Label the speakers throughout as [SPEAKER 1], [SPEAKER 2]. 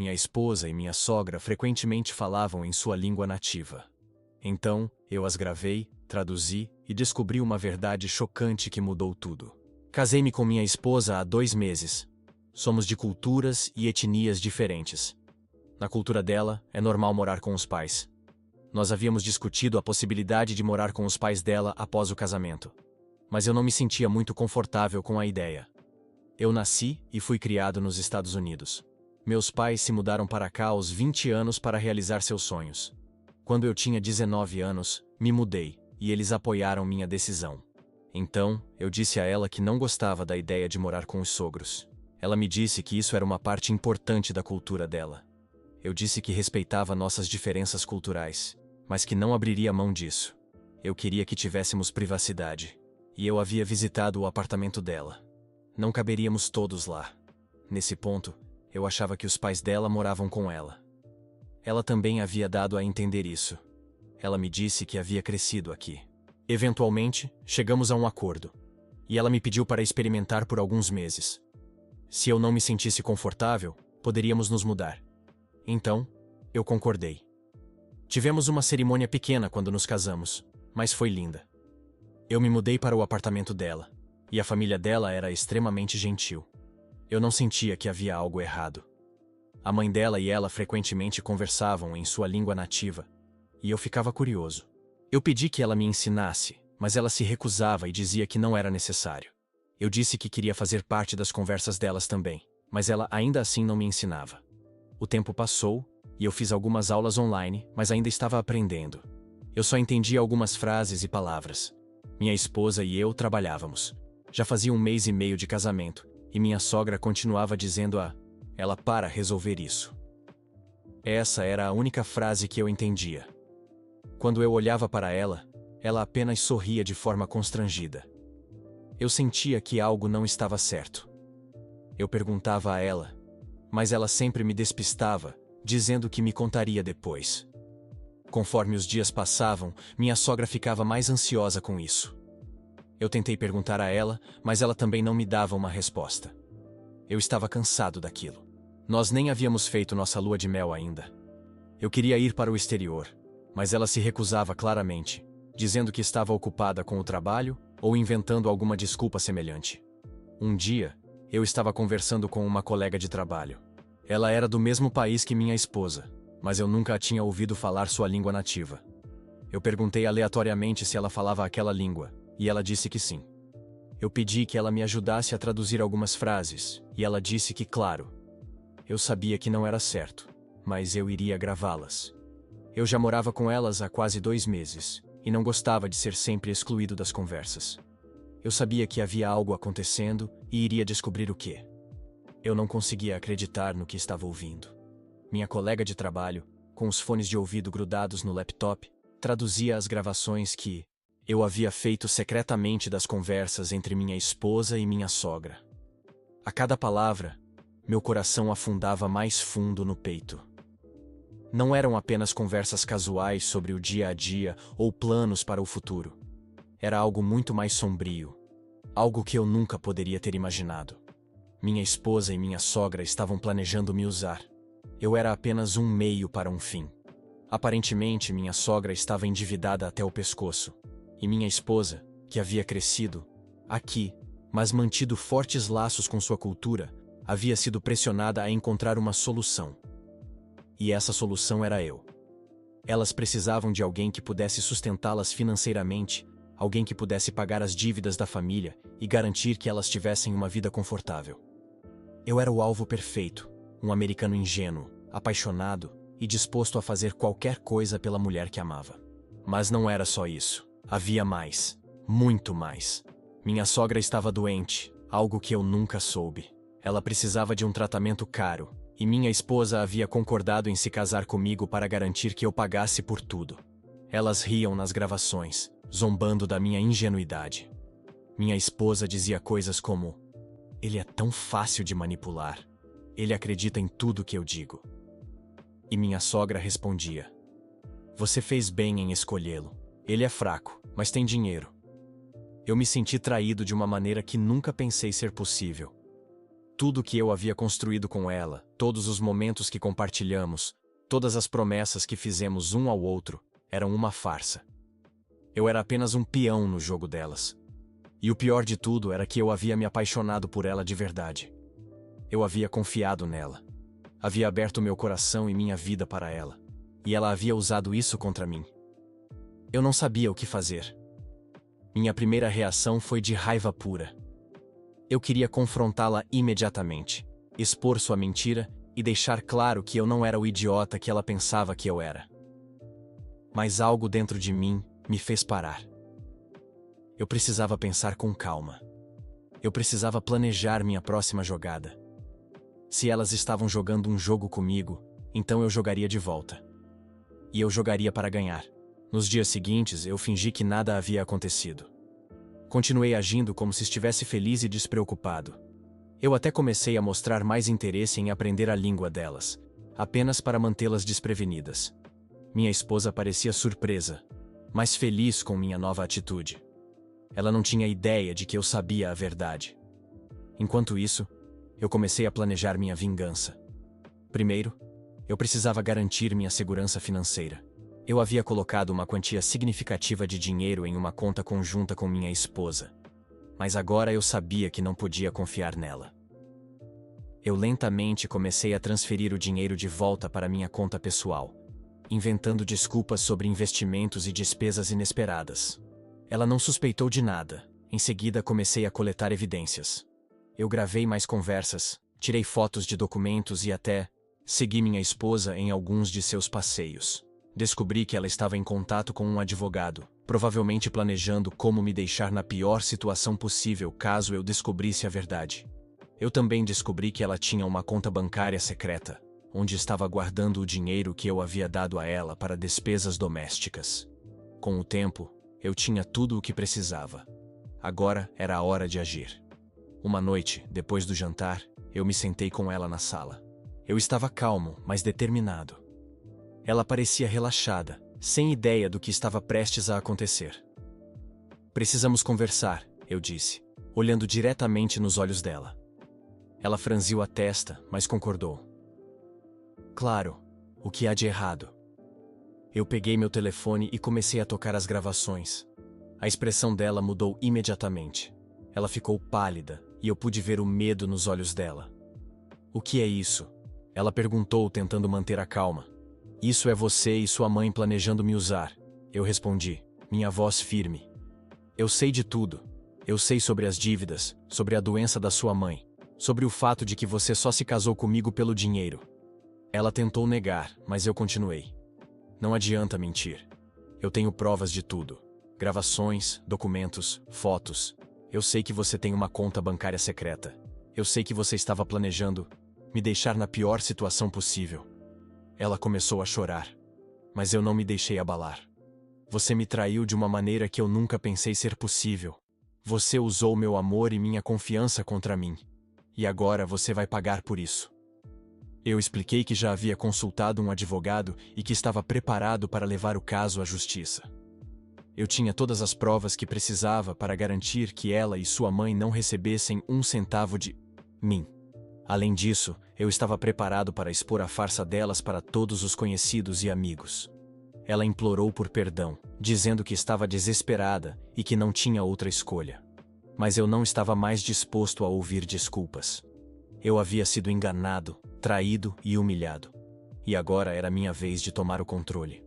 [SPEAKER 1] Minha esposa e minha sogra frequentemente falavam em sua língua nativa. Então, eu as gravei, traduzi e descobri uma verdade chocante que mudou tudo. Casei-me com minha esposa há 2 meses. Somos de culturas e etnias diferentes. Na cultura dela, é normal morar com os pais. Nós havíamos discutido a possibilidade de morar com os pais dela após o casamento. Mas eu não me sentia muito confortável com a ideia. Eu nasci e fui criado nos Estados Unidos. Meus pais se mudaram para cá aos 20 anos para realizar seus sonhos. Quando eu tinha 19 anos, me mudei, e eles apoiaram minha decisão. Então, eu disse a ela que não gostava da ideia de morar com os sogros. Ela me disse que isso era uma parte importante da cultura dela. Eu disse que respeitava nossas diferenças culturais, mas que não abriria mão disso. Eu queria que tivéssemos privacidade, e eu havia visitado o apartamento dela. Não caberíamos todos lá. Nesse ponto, eu achava que os pais dela moravam com ela. Ela também havia dado a entender isso. Ela me disse que havia crescido aqui. Eventualmente, chegamos a um acordo, e ela me pediu para experimentar por alguns meses. Se eu não me sentisse confortável, poderíamos nos mudar. Então, eu concordei. Tivemos uma cerimônia pequena quando nos casamos, mas foi linda. Eu me mudei para o apartamento dela, e a família dela era extremamente gentil. Eu não sentia que havia algo errado. A mãe dela e ela frequentemente conversavam em sua língua nativa, e eu ficava curioso. Eu pedi que ela me ensinasse, mas ela se recusava e dizia que não era necessário. Eu disse que queria fazer parte das conversas delas também, mas ela ainda assim não me ensinava. O tempo passou, e eu fiz algumas aulas online, mas ainda estava aprendendo. Eu só entendia algumas frases e palavras. Minha esposa e eu trabalhávamos. Já fazia 1 mês e meio de casamento, e minha sogra continuava dizendo ela para resolver isso. Essa era a única frase que eu entendia. Quando eu olhava para ela, ela apenas sorria de forma constrangida. Eu sentia que algo não estava certo. Eu perguntava a ela, mas ela sempre me despistava, dizendo que me contaria depois. Conforme os dias passavam, minha sogra ficava mais ansiosa com isso. Eu tentei perguntar a ela, mas ela também não me dava uma resposta. Eu estava cansado daquilo. Nós nem havíamos feito nossa lua de mel ainda. Eu queria ir para o exterior, mas ela se recusava claramente, dizendo que estava ocupada com o trabalho ou inventando alguma desculpa semelhante. Um dia, eu estava conversando com uma colega de trabalho. Ela era do mesmo país que minha esposa, mas eu nunca a tinha ouvido falar sua língua nativa. Eu perguntei aleatoriamente se ela falava aquela língua, e ela disse que sim. Eu pedi que ela me ajudasse a traduzir algumas frases, e ela disse que, claro. Eu sabia que não era certo, mas eu iria gravá-las. Eu já morava com elas há quase 2 meses, e não gostava de ser sempre excluído das conversas. Eu sabia que havia algo acontecendo e iria descobrir o quê. Eu não conseguia acreditar no que estava ouvindo. Minha colega de trabalho, com os fones de ouvido grudados no laptop, traduzia as gravações que eu havia feito secretamente das conversas entre minha esposa e minha sogra. A cada palavra, meu coração afundava mais fundo no peito. Não eram apenas conversas casuais sobre o dia a dia ou planos para o futuro. Era algo muito mais sombrio, algo que eu nunca poderia ter imaginado. Minha esposa e minha sogra estavam planejando me usar. Eu era apenas um meio para um fim. Aparentemente, minha sogra estava endividada até o pescoço, e minha esposa, que havia crescido aqui, mas mantido fortes laços com sua cultura, havia sido pressionada a encontrar uma solução. E essa solução era eu. Elas precisavam de alguém que pudesse sustentá-las financeiramente, alguém que pudesse pagar as dívidas da família e garantir que elas tivessem uma vida confortável. Eu era o alvo perfeito, um americano ingênuo, apaixonado e disposto a fazer qualquer coisa pela mulher que amava. Mas não era só isso. Havia mais, muito mais. Minha sogra estava doente, algo que eu nunca soube. Ela precisava de um tratamento caro, e minha esposa havia concordado em se casar comigo para garantir que eu pagasse por tudo. Elas riam nas gravações, zombando da minha ingenuidade. Minha esposa dizia coisas como: "Ele é tão fácil de manipular. Ele acredita em tudo que eu digo." E minha sogra respondia: "Você fez bem em escolhê-lo. Ele é fraco, mas tem dinheiro." Eu me senti traído de uma maneira que nunca pensei ser possível. Tudo que eu havia construído com ela, todos os momentos que compartilhamos, todas as promessas que fizemos um ao outro, eram uma farsa. Eu era apenas um peão no jogo delas. E o pior de tudo era que eu havia me apaixonado por ela de verdade. Eu havia confiado nela. Havia aberto meu coração e minha vida para ela. E ela havia usado isso contra mim. Eu não sabia o que fazer. Minha primeira reação foi de raiva pura. Eu queria confrontá-la imediatamente, expor sua mentira e deixar claro que eu não era o idiota que ela pensava que eu era. Mas algo dentro de mim me fez parar. Eu precisava pensar com calma. Eu precisava planejar minha próxima jogada. Se elas estavam jogando um jogo comigo, então eu jogaria de volta. E eu jogaria para ganhar. Nos dias seguintes, eu fingi que nada havia acontecido. Continuei agindo como se estivesse feliz e despreocupado. Eu até comecei a mostrar mais interesse em aprender a língua delas, apenas para mantê-las desprevenidas. Minha esposa parecia surpresa, mas feliz com minha nova atitude. Ela não tinha ideia de que eu sabia a verdade. Enquanto isso, eu comecei a planejar minha vingança. Primeiro, eu precisava garantir minha segurança financeira. Eu havia colocado uma quantia significativa de dinheiro em uma conta conjunta com minha esposa. Mas agora eu sabia que não podia confiar nela. Eu lentamente comecei a transferir o dinheiro de volta para minha conta pessoal, inventando desculpas sobre investimentos e despesas inesperadas. Ela não suspeitou de nada. Em seguida, comecei a coletar evidências. Eu gravei mais conversas, tirei fotos de documentos e até segui minha esposa em alguns de seus passeios. Descobri que ela estava em contato com um advogado, provavelmente planejando como me deixar na pior situação possível caso eu descobrisse a verdade. Eu também descobri que ela tinha uma conta bancária secreta, onde estava guardando o dinheiro que eu havia dado a ela para despesas domésticas. Com o tempo, eu tinha tudo o que precisava. Agora era a hora de agir. Uma noite, depois do jantar, eu me sentei com ela na sala. Eu estava calmo, mas determinado. Ela parecia relaxada, sem ideia do que estava prestes a acontecer. Precisamos conversar, eu disse, olhando diretamente nos olhos dela. Ela franziu a testa, mas concordou. Claro, o que há de errado? Eu peguei meu telefone e comecei a tocar as gravações. A expressão dela mudou imediatamente. Ela ficou pálida e eu pude ver o medo nos olhos dela. O que é isso? Ela perguntou, tentando manter a calma. Isso é você e sua mãe planejando me usar, eu respondi, minha voz firme. Eu sei de tudo. Eu sei sobre as dívidas, sobre a doença da sua mãe, sobre o fato de que você só se casou comigo pelo dinheiro. Ela tentou negar, mas eu continuei. Não adianta mentir. Eu tenho provas de tudo. Gravações, documentos, fotos. Eu sei que você tem uma conta bancária secreta. Eu sei que você estava planejando me deixar na pior situação possível. Ela começou a chorar. Mas eu não me deixei abalar. Você me traiu de uma maneira que eu nunca pensei ser possível. Você usou meu amor e minha confiança contra mim. E agora você vai pagar por isso. Eu expliquei que já havia consultado um advogado e que estava preparado para levar o caso à justiça. Eu tinha todas as provas que precisava para garantir que ela e sua mãe não recebessem um centavo de mim. Além disso, eu estava preparado para expor a farsa delas para todos os conhecidos e amigos. Ela implorou por perdão, dizendo que estava desesperada e que não tinha outra escolha. Mas eu não estava mais disposto a ouvir desculpas. Eu havia sido enganado, traído e humilhado. E agora era minha vez de tomar o controle.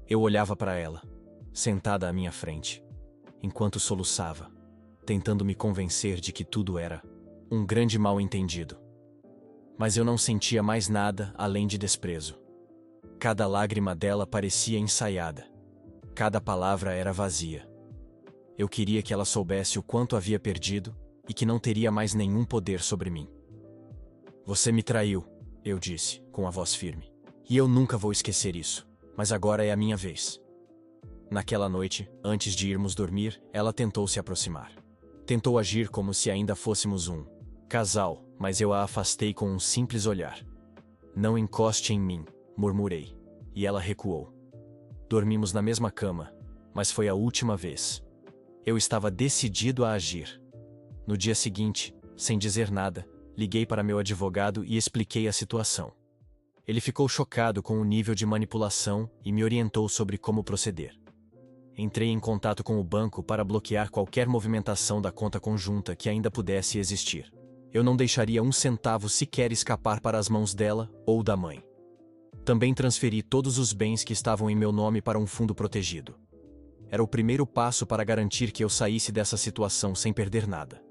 [SPEAKER 1] Eu olhava para ela, sentada à minha frente, enquanto soluçava, tentando me convencer de que tudo era um grande mal-entendido. Mas eu não sentia mais nada além de desprezo. Cada lágrima dela parecia ensaiada. Cada palavra era vazia. Eu queria que ela soubesse o quanto havia perdido e que não teria mais nenhum poder sobre mim. Você me traiu, eu disse, com a voz firme. E eu nunca vou esquecer isso, mas agora é a minha vez. Naquela noite, antes de irmos dormir, ela tentou se aproximar. Tentou agir como se ainda fôssemos um casal, mas eu a afastei com um simples olhar. Não encoste em mim, murmurei, e ela recuou. Dormimos na mesma cama, mas foi a última vez. Eu estava decidido a agir. No dia seguinte, sem dizer nada, Liguei para meu advogado e expliquei a situação. Ele ficou chocado com o nível de manipulação e me orientou sobre como proceder. Entrei em contato com o banco para bloquear qualquer movimentação da conta conjunta que ainda pudesse existir. Eu não deixaria um centavo sequer escapar para as mãos dela ou da mãe. Também transferi todos os bens que estavam em meu nome para um fundo protegido. Era o primeiro passo para garantir que eu saísse dessa situação sem perder nada.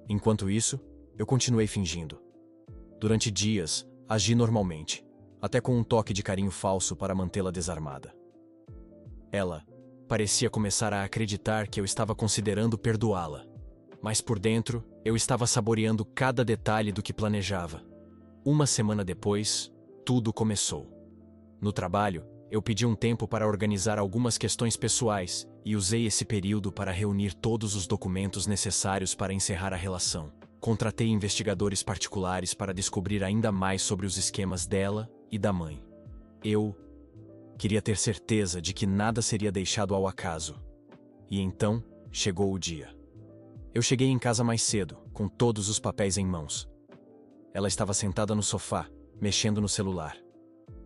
[SPEAKER 1] Enquanto isso, eu continuei fingindo. Durante dias, agi normalmente, até com um toque de carinho falso para mantê-la desarmada. Ela parecia começar a acreditar que eu estava considerando perdoá-la, mas por dentro, eu estava saboreando cada detalhe do que planejava. Uma semana depois, tudo começou. No trabalho, eu pedi um tempo para organizar algumas questões pessoais e usei esse período para reunir todos os documentos necessários para encerrar a relação. Contratei investigadores particulares para descobrir ainda mais sobre os esquemas dela e da mãe. Eu queria ter certeza de que nada seria deixado ao acaso. E então, chegou o dia. Eu cheguei em casa mais cedo, com todos os papéis em mãos. Ela estava sentada no sofá, mexendo no celular.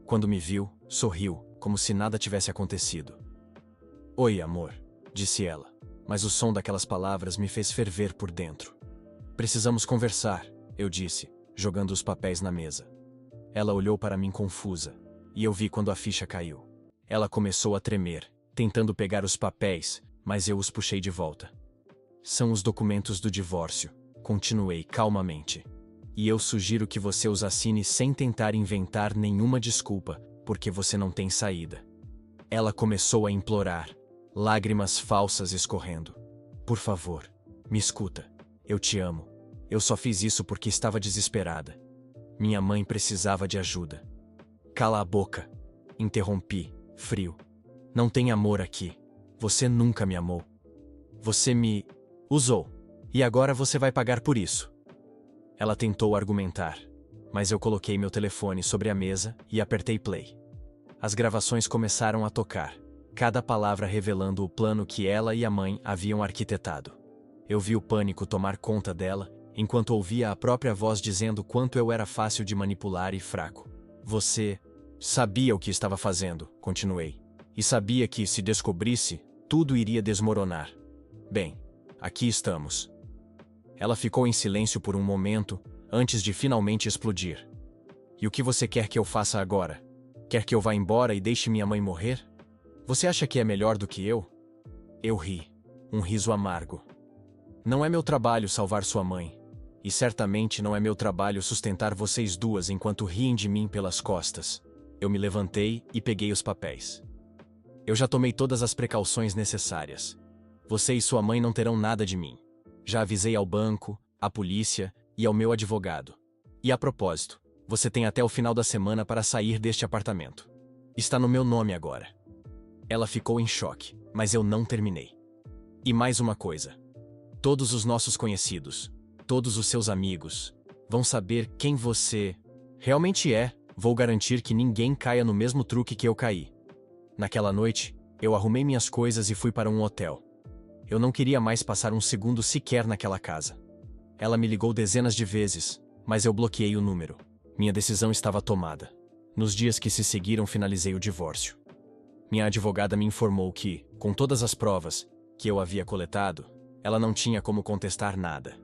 [SPEAKER 1] Quando me viu, sorriu, como se nada tivesse acontecido. "Oi, amor", disse ela, mas o som daquelas palavras me fez ferver por dentro. "Precisamos conversar", eu disse, jogando os papéis na mesa. Ela olhou para mim confusa, e eu vi quando a ficha caiu. Ela começou a tremer, tentando pegar os papéis, mas eu os puxei de volta. "São os documentos do divórcio", continuei calmamente. "E eu sugiro que você os assine sem tentar inventar nenhuma desculpa, porque você não tem saída." Ela começou a implorar, lágrimas falsas escorrendo. "Por favor, me escuta. Eu te amo. Eu só fiz isso porque estava desesperada. Minha mãe precisava de ajuda." "Cala a boca", interrompi, frio. "Não tem amor aqui. Você nunca me amou. Você me usou. E agora você vai pagar por isso." Ela tentou argumentar, mas eu coloquei meu telefone sobre a mesa e apertei play. As gravações começaram a tocar, cada palavra revelando o plano que ela e a mãe haviam arquitetado. Eu vi o pânico tomar conta dela, enquanto ouvia a própria voz dizendo quanto eu era fácil de manipular e fraco. "Você sabia o que estava fazendo", continuei, "e sabia que, se descobrisse, tudo iria desmoronar. Bem, aqui estamos." Ela ficou em silêncio por um momento, antes de finalmente explodir. "E o que você quer que eu faça agora? Quer que eu vá embora e deixe minha mãe morrer? Você acha que é melhor do que eu?" Eu ri, um riso amargo. "Não é meu trabalho salvar sua mãe. E certamente não é meu trabalho sustentar vocês duas enquanto riem de mim pelas costas." Eu me levantei e peguei os papéis. "Eu já tomei todas as precauções necessárias. Você e sua mãe não terão nada de mim. Já avisei ao banco, à polícia e ao meu advogado. E a propósito, você tem até o final da semana para sair deste apartamento. Está no meu nome agora." Ela ficou em choque, mas eu não terminei. "E mais uma coisa. Todos os nossos conhecidos, todos os seus amigos, vão saber quem você realmente é. Vou garantir que ninguém caia no mesmo truque que eu caí." Naquela noite, eu arrumei minhas coisas e fui para um hotel. Eu não queria mais passar um segundo sequer naquela casa. Ela me ligou dezenas de vezes, mas eu bloqueei o número. Minha decisão estava tomada. Nos dias que se seguiram, finalizei o divórcio. Minha advogada me informou que, com todas as provas que eu havia coletado, ela não tinha como contestar nada.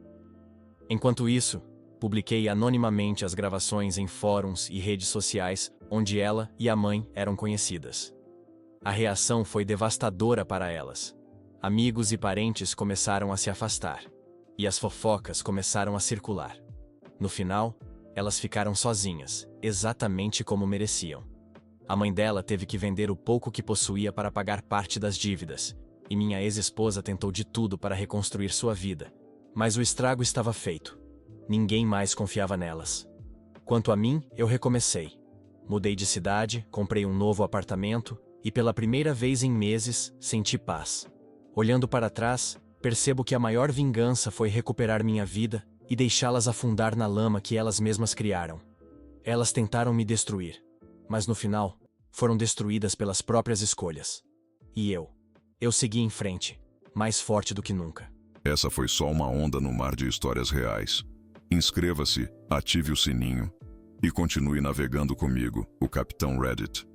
[SPEAKER 1] Enquanto isso, publiquei anonimamente as gravações em fóruns e redes sociais onde ela e a mãe eram conhecidas. A reação foi devastadora para elas. Amigos e parentes começaram a se afastar, e as fofocas começaram a circular. No final, elas ficaram sozinhas, exatamente como mereciam. A mãe dela teve que vender o pouco que possuía para pagar parte das dívidas, e minha ex-esposa tentou de tudo para reconstruir sua vida. Mas o estrago estava feito. Ninguém mais confiava nelas. Quanto a mim, eu recomecei. Mudei de cidade, comprei um novo apartamento, e pela primeira vez em meses, senti paz. Olhando para trás, percebo que a maior vingança foi recuperar minha vida e deixá-las afundar na lama que elas mesmas criaram. Elas tentaram me destruir, mas no final, foram destruídas pelas próprias escolhas. E eu segui em frente, mais forte do que nunca.
[SPEAKER 2] Essa foi só uma onda no mar de histórias reais. Inscreva-se, ative o sininho e continue navegando comigo, o Capitão Reddit.